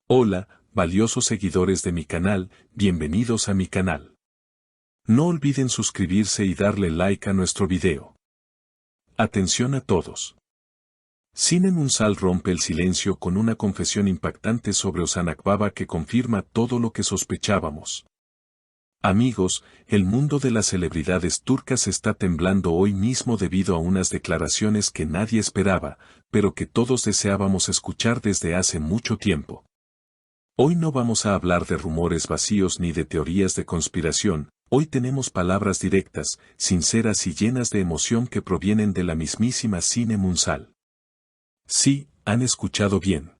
Hola, valiosos seguidores de mi canal, bienvenidos a mi canal. No olviden suscribirse y darle like a nuestro video. Atención a todos. Sinem Munsal rompe el silencio con una confesión impactante sobre Ozan Akbaba que confirma todo lo que sospechábamos. Amigos, el mundo de las celebridades turcas está temblando hoy mismo debido a unas declaraciones que nadie esperaba, pero que todos deseábamos escuchar desde hace mucho tiempo. Hoy no vamos a hablar de rumores vacíos ni de teorías de conspiración, hoy tenemos palabras directas, sinceras y llenas de emoción que provienen de la mismísima Sinem Munsal. Sí, han escuchado bien.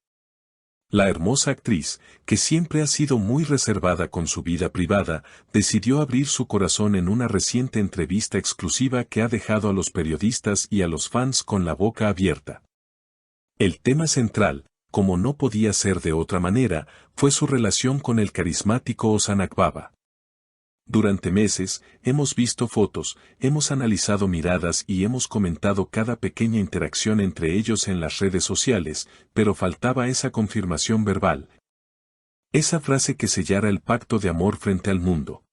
La hermosa actriz, que siempre ha sido muy reservada con su vida privada, decidió abrir su corazón en una reciente entrevista exclusiva que ha dejado a los periodistas y a los fans con la boca abierta. El tema central, como no podía ser de otra manera, fue su relación con el carismático Ozan Akbaba. Durante meses, hemos visto fotos, hemos analizado miradas y hemos comentado cada pequeña interacción entre ellos en las redes sociales, pero faltaba esa confirmación verbal. Esa frase que sellara el pacto de amor frente al mundo.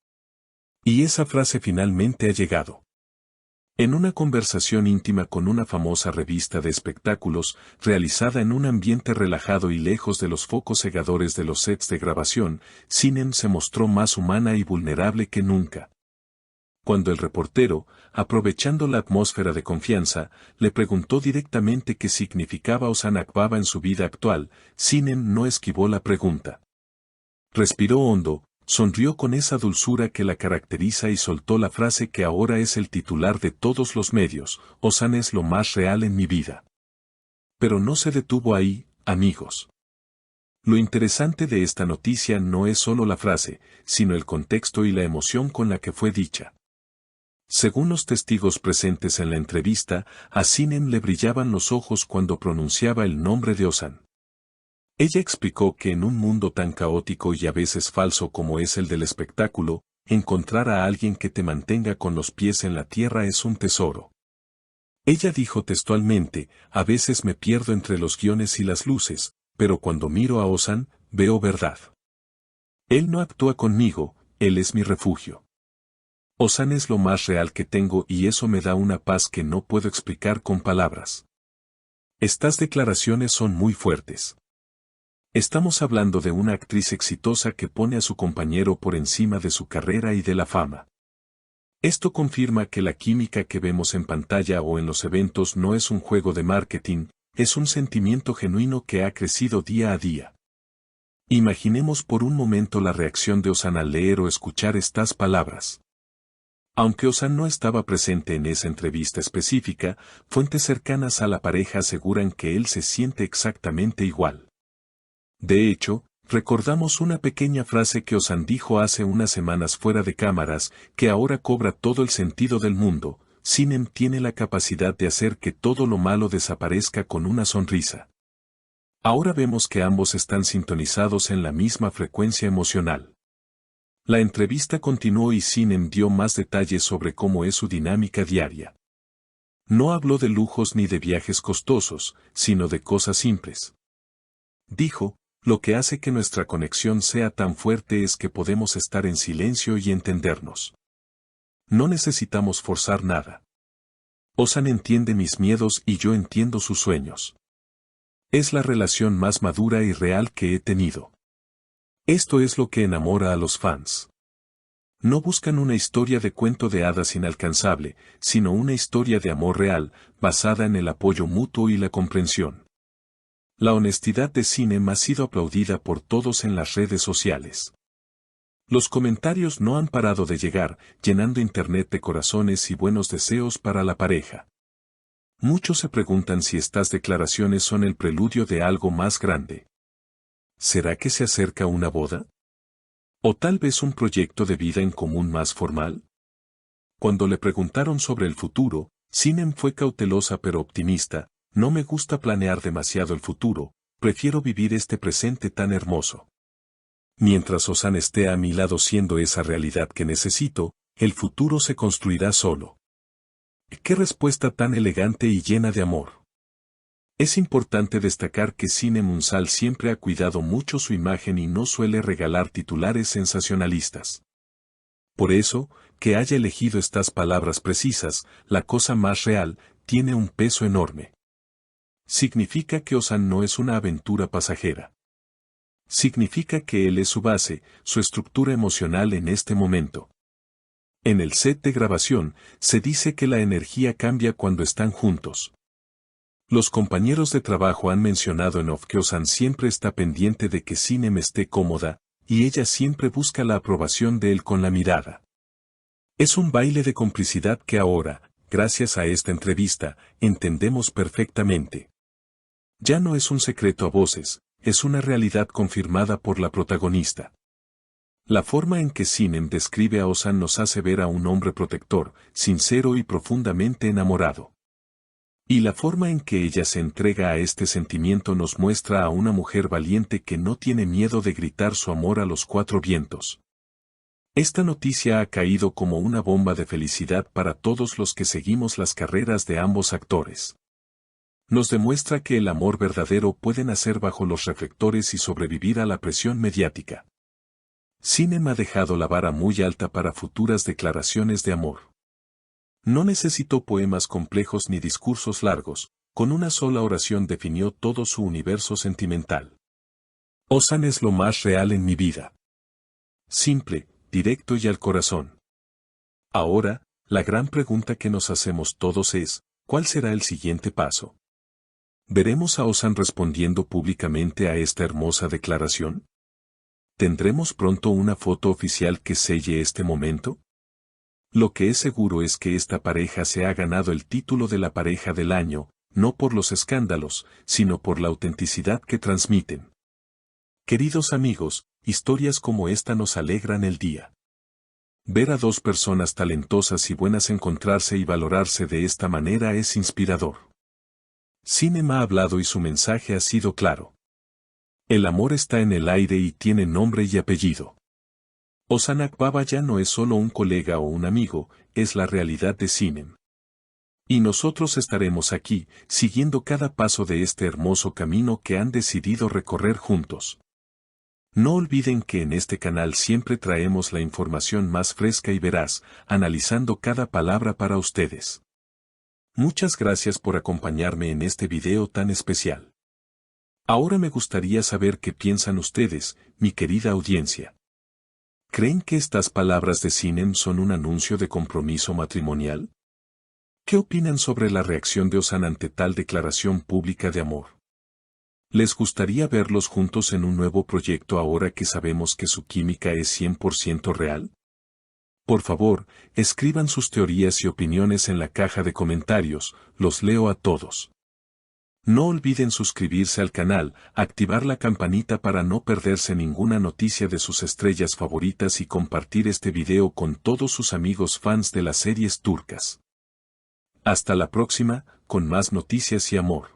Y esa frase finalmente ha llegado. En una conversación íntima con una famosa revista de espectáculos, realizada en un ambiente relajado y lejos de los focos cegadores de los sets de grabación, Sinem se mostró más humana y vulnerable que nunca. Cuando el reportero, aprovechando la atmósfera de confianza, le preguntó directamente qué significaba Ozan Akbaba en su vida actual, Sinem no esquivó la pregunta. Respiró hondo, sonrió con esa dulzura que la caracteriza y soltó la frase que ahora es el titular de todos los medios: Ozan es lo más real en mi vida. Pero no se detuvo ahí, amigos. Lo interesante de esta noticia no es solo la frase, sino el contexto y la emoción con la que fue dicha. Según los testigos presentes en la entrevista, a Sinem le brillaban los ojos cuando pronunciaba el nombre de Ozan. Ella explicó que en un mundo tan caótico y a veces falso como es el del espectáculo, encontrar a alguien que te mantenga con los pies en la tierra es un tesoro. Ella dijo textualmente: a veces me pierdo entre los guiones y las luces, pero cuando miro a Ozan, veo verdad. Él no actúa conmigo, él es mi refugio. Ozan es lo más real que tengo y eso me da una paz que no puedo explicar con palabras. Estas declaraciones son muy fuertes. Estamos hablando de una actriz exitosa que pone a su compañero por encima de su carrera y de la fama. Esto confirma que la química que vemos en pantalla o en los eventos no es un juego de marketing, es un sentimiento genuino que ha crecido día a día. Imaginemos por un momento la reacción de Ozan al leer o escuchar estas palabras. Aunque Ozan no estaba presente en esa entrevista específica, fuentes cercanas a la pareja aseguran que él se siente exactamente igual. De hecho, recordamos una pequeña frase que Ozan dijo hace unas semanas fuera de cámaras, que ahora cobra todo el sentido del mundo: Sinem tiene la capacidad de hacer que todo lo malo desaparezca con una sonrisa. Ahora vemos que ambos están sintonizados en la misma frecuencia emocional. La entrevista continuó y Sinem dio más detalles sobre cómo es su dinámica diaria. No habló de lujos ni de viajes costosos, sino de cosas simples. Dijo: lo que hace que nuestra conexión sea tan fuerte es que podemos estar en silencio y entendernos. No necesitamos forzar nada. Ozan entiende mis miedos y yo entiendo sus sueños. Es la relación más madura y real que he tenido. Esto es lo que enamora a los fans. No buscan una historia de cuento de hadas inalcanzable, sino una historia de amor real, basada en el apoyo mutuo y la comprensión. La honestidad de Sinem ha sido aplaudida por todos en las redes sociales. Los comentarios no han parado de llegar, llenando internet de corazones y buenos deseos para la pareja. Muchos se preguntan si estas declaraciones son el preludio de algo más grande. ¿Será que se acerca una boda? ¿O tal vez un proyecto de vida en común más formal? Cuando le preguntaron sobre el futuro, Sinem fue cautelosa pero optimista: no me gusta planear demasiado el futuro, prefiero vivir este presente tan hermoso. Mientras Ozan esté a mi lado siendo esa realidad que necesito, el futuro se construirá solo. ¡Qué respuesta tan elegante y llena de amor! Es importante destacar que Sinem Unsal siempre ha cuidado mucho su imagen y no suele regalar titulares sensacionalistas. Por eso, que haya elegido estas palabras precisas, la cosa más real, tiene un peso enorme. Significa que Ozan no es una aventura pasajera. Significa que él es su base, su estructura emocional en este momento. En el set de grabación, se dice que la energía cambia cuando están juntos. Los compañeros de trabajo han mencionado en off que Ozan siempre está pendiente de que Sinem esté cómoda, y ella siempre busca la aprobación de él con la mirada. Es un baile de complicidad que ahora, gracias a esta entrevista, entendemos perfectamente. Ya no es un secreto a voces, es una realidad confirmada por la protagonista. La forma en que Sinem describe a Ozan nos hace ver a un hombre protector, sincero y profundamente enamorado. Y la forma en que ella se entrega a este sentimiento nos muestra a una mujer valiente que no tiene miedo de gritar su amor a los cuatro vientos. Esta noticia ha caído como una bomba de felicidad para todos los que seguimos las carreras de ambos actores. Nos demuestra que el amor verdadero puede nacer bajo los reflectores y sobrevivir a la presión mediática. Sinem ha dejado la vara muy alta para futuras declaraciones de amor. No necesitó poemas complejos ni discursos largos, con una sola oración definió todo su universo sentimental. Ozan es lo más real en mi vida. Simple, directo y al corazón. Ahora, la gran pregunta que nos hacemos todos es, ¿cuál será el siguiente paso? ¿Veremos a Ozan respondiendo públicamente a esta hermosa declaración? ¿Tendremos pronto una foto oficial que selle este momento? Lo que es seguro es que esta pareja se ha ganado el título de la pareja del año, no por los escándalos, sino por la autenticidad que transmiten. Queridos amigos, historias como esta nos alegran el día. Ver a dos personas talentosas y buenas encontrarse y valorarse de esta manera es inspirador. Sinem ha hablado y su mensaje ha sido claro. El amor está en el aire y tiene nombre y apellido. Ozan Akbaba ya no es solo un colega o un amigo, es la realidad de Sinem. Y nosotros estaremos aquí, siguiendo cada paso de este hermoso camino que han decidido recorrer juntos. No olviden que en este canal siempre traemos la información más fresca y veraz, analizando cada palabra para ustedes. Muchas gracias por acompañarme en este video tan especial. Ahora me gustaría saber qué piensan ustedes, mi querida audiencia. ¿Creen que estas palabras de Sinem son un anuncio de compromiso matrimonial? ¿Qué opinan sobre la reacción de Ozan ante tal declaración pública de amor? ¿Les gustaría verlos juntos en un nuevo proyecto ahora que sabemos que su química es 100% real? Por favor, escriban sus teorías y opiniones en la caja de comentarios, los leo a todos. No olviden suscribirse al canal, activar la campanita para no perderse ninguna noticia de sus estrellas favoritas y compartir este video con todos sus amigos fans de las series turcas. Hasta la próxima, con más noticias y amor.